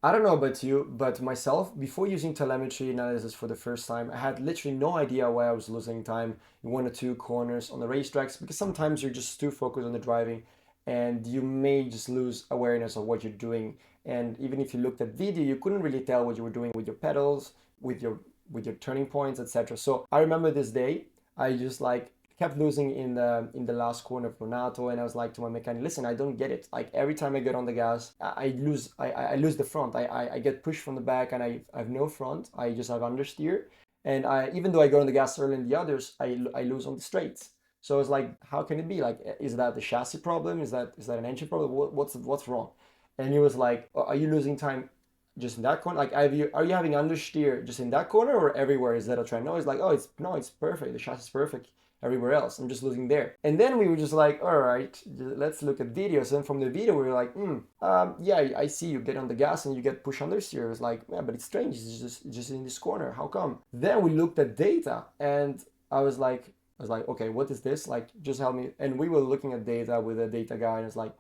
I don't know about you, but myself, before using telemetry analysis for the first time, I had literally no idea why I was losing time in one or two corners on the racetracks because sometimes you're just too focused on the driving and you may just lose awareness of what you're doing. And even if you looked at video, you couldn't really tell what you were doing with your pedals, with your turning points, etc. So I remember this day, I just like kept losing in the last corner of Renato, and I was like to my mechanic, listen, I don't get it. Like every time I get on the gas, I lose the front. I get pushed from the back, and I have no front. I just have understeer, and I even though I go on the gas early in the others, I lose on the straights. So I was like, how can it be? Like, is that the chassis problem? Is that an engine problem? What's wrong? And he was like, are you losing time just in that corner? Like, are you having understeer just in that corner or everywhere? Is that a trend? No, it's like, oh, it's no, it's perfect. The chassis is perfect everywhere else. I'm just losing there. And then we were just like, all right, let's look at videos. And from the video, we were like, yeah, I see you get on the gas and you get push understeer. It was like, yeah, but it's strange. It's just in this corner. How come? Then we looked at data, and I was like, okay, what is this? Like, just help me. And we were looking at data with a data guy, and it's like,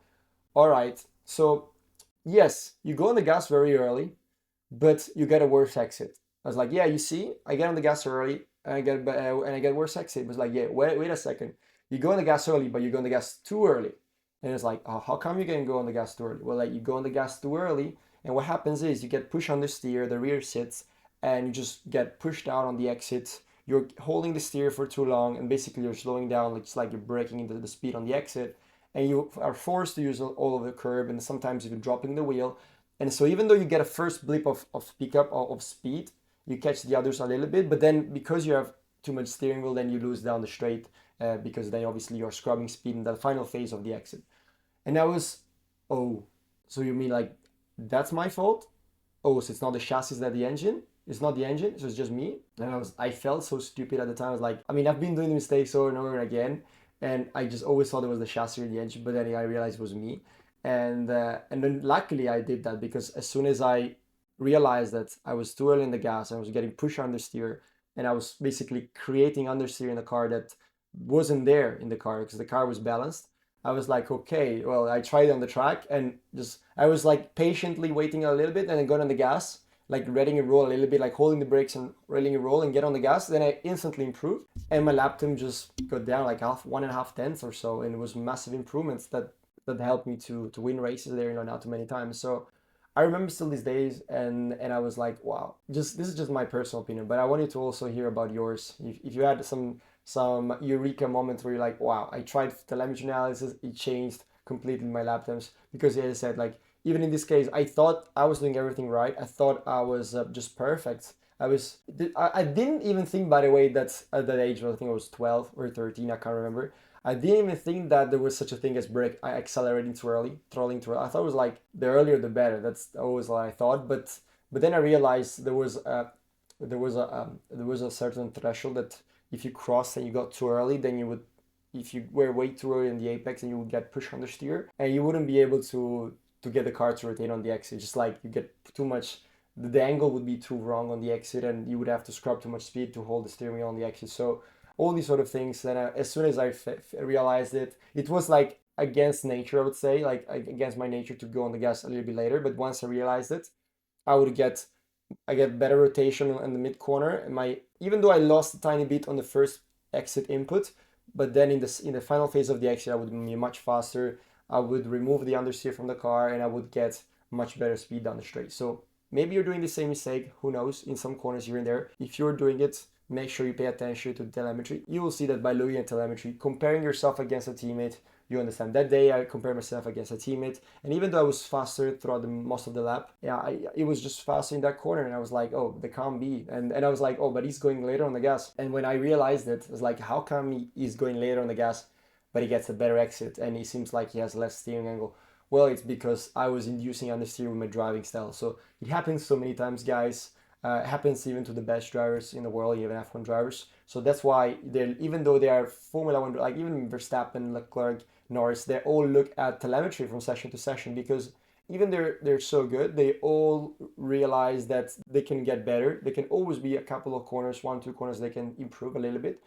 all right, so yes, you go on the gas very early, but you get a worse exit. I was like, yeah, you see, I get on the gas early and I get worse exit. It was like, yeah, wait a second. You go on the gas early, but you go on the gas too early. And it's like, oh, how come you can go on the gas too early? Well, like you go on the gas too early, and what happens is you get pushed on the steer, the rear sits, and you just get pushed out on the exit. You're holding the steer for too long, and basically you're slowing down. It's like you're breaking into the speed on the exit, and you are forced to use all of the curb, and sometimes even dropping the wheel. And so even though you get a first blip of pickup of speed, you catch the others a little bit, but then because you have too much steering wheel, then you lose down the straight because then obviously you're scrubbing speed in the final phase of the exit. And I was, oh, so you mean like that's my fault? Oh, so it's not the chassis that the engine? It's not the engine, so it's just me. And I felt so stupid at the time. I was like, I mean, I've been doing the mistakes over and over again, and I just always thought it was the chassis or the engine, but then I realized it was me. And then luckily I did that because as soon as I realized that I was too early in the gas, I was getting pushed understeer, and I was basically creating understeer in the car that wasn't there in the car because the car was balanced. I was like, okay, well, I tried on the track and just I was like patiently waiting a little bit and then got on the gas, like letting it roll a little bit, like holding the brakes and letting it roll and get on the gas. Then I instantly improved, and my lap time just got down like 1.5 tenths or so, and it was massive improvements that helped me to win races there, not too many times. So I remember still these days, and I was like, wow, just this is just my personal opinion, but I wanted to also hear about yours. If you had some eureka moments where you're like, wow, I tried telemetry analysis, it changed completely my lap times. Because as I said, like even in this case, I thought I was doing everything right. I thought I was just perfect. I didn't even think, by the way, that at that age, I think I was 12 or 13, I can't remember. I didn't even think that there was such a thing as brake accelerating too early, throttling too early. I thought it was like the earlier the better. That's always what I thought. But then I realized there was a certain threshold that if you crossed and you got too early, then you would, if you were way too early in the apex, and you would get pushed understeer, and you wouldn't be able to get the car to rotate on the exit. Just like you get too much, the angle would be too wrong on the exit, and you would have to scrub too much speed to hold the steering wheel on the exit. So all these sort of things. And as soon as I realized it, it was like against nature, I would say, like against my nature to go on the gas a little bit later. But once I realized it, I would get I get better rotation in the mid corner, and my even though I lost a tiny bit on the first exit input, but then in the final phase of the exit, I would be much faster. I would remove the understeer from the car, and I would get much better speed down the straight. So maybe you're doing the same mistake. Who knows? In some corners here and there, if you're doing it, make sure you pay attention to telemetry. You will see that by looking at telemetry, comparing yourself against a teammate, you understand. That day I compared myself against a teammate, and even though I was faster throughout most of the lap, yeah, it was just faster in that corner, and I was like, oh, they can't be. And I was like, oh, but he's going later on the gas. And when I realized it, I was like, how come he's going later on the gas, but he gets a better exit, and he seems like he has less steering angle? Well, it's because I was inducing understeer with my driving style. So it happens so many times, guys. It happens even to the best drivers in the world, even F1 drivers. So that's why they, even though they are Formula One, like even Verstappen, Leclerc, Norris, they all look at telemetry from session to session, because even they're so good, they all realize that they can get better. They can always be a couple of corners, 1, 2 corners, they can improve a little bit.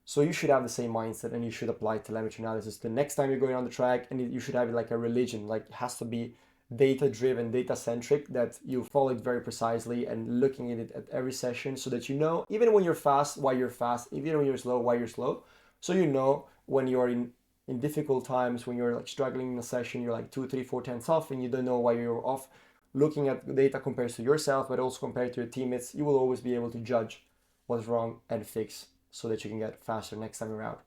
So you should have the same mindset, and you should apply telemetry analysis the next time you're going on the track, and you should have it like a religion. Like it has to be data-driven, data-centric, that you follow it very precisely and looking at it at every session so that you know, even when you're fast, why you're fast, even when you're slow, why you're slow. So you know when you're in difficult times, when you're like struggling in a session, you're like 2, 3, 4 tenths off and you don't know why you're off. Looking at the data compared to yourself, but also compared to your teammates, you will always be able to judge what's wrong and fix so that you can get faster next time around.